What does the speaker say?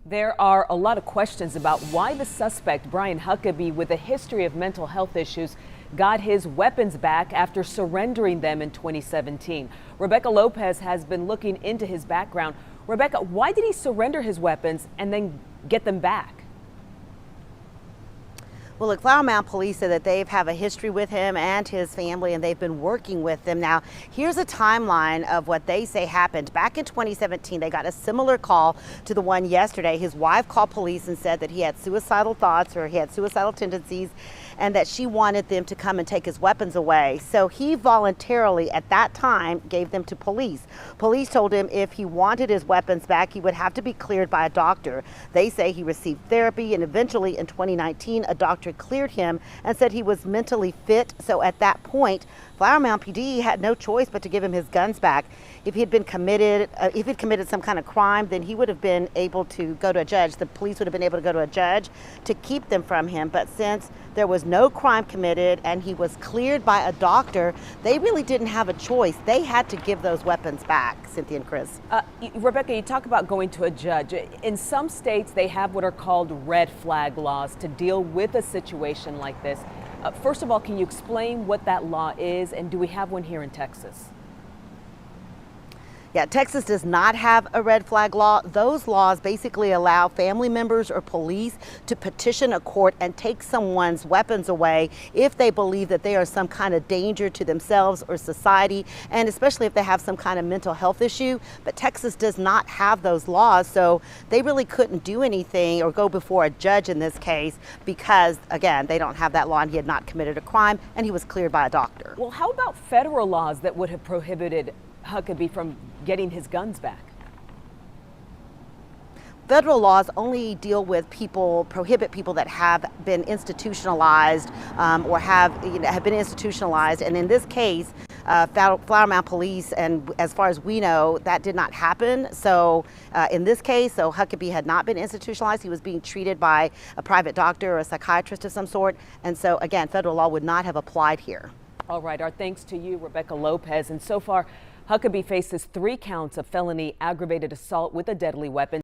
There are a lot of questions about why the suspect, Bryan Hucabee, with a history of mental health issues, got his weapons back after surrendering them in 2017. Rebecca Lopez has been looking into his background. Rebecca, why did he surrender his weapons and then get them back? Well, look, Flower Mound police said that they have a history with him and his family, and they've been working with them. Now, here's a timeline of what they say happened. Back in 2017, they got a similar call to the one yesterday. His wife called police and said that he had suicidal thoughts or he had suicidal tendencies, and that she wanted them to come and take his weapons away. So he voluntarily, at that time, gave them to police. Police told him if he wanted his weapons back, he would have to be cleared by a doctor. They say he received therapy, and eventually in 2019, a doctor cleared him and said he was mentally fit. So at that point, Flower Mound PD had no choice but to give him his guns back. If he had been committed, if he'd committed some kind of crime, then he would have been able to go to a judge. The police would have been able to go to a judge to keep them from him. But since there was no crime committed and he was cleared by a doctor, they really didn't have a choice. They had to give those weapons back, Cynthia and Chris. Rebecca, you talk about going to a judge. In some states, they have what are called red flag laws to deal with a situation like this. First of all, can you explain what that law is, and do we have one here in Texas? Yeah, Texas does not have a red flag law. Those laws basically allow family members or police to petition a court and take someone's weapons away if they believe that they are some kind of danger to themselves or society, and especially if they have some kind of mental health issue. But Texas does not have those laws, so they really couldn't do anything or go before a judge in this case because, again, they don't have that law and he had not committed a crime and he was cleared by a doctor. Well, how about federal laws that would have prohibited Hucabee from getting his guns back? Federal laws only deal with people, prohibit people that have been institutionalized or have been institutionalized. And in this case, Flower Mound police, and as far as we know, that did not happen. So in this case, Hucabee had not been institutionalized. He was being treated by a private doctor or a psychiatrist of some sort. And so again, federal law would not have applied here. All right, our thanks to you, Rebecca Lopez. And so far, Hucabee faces 3 counts of felony aggravated assault with a deadly weapon.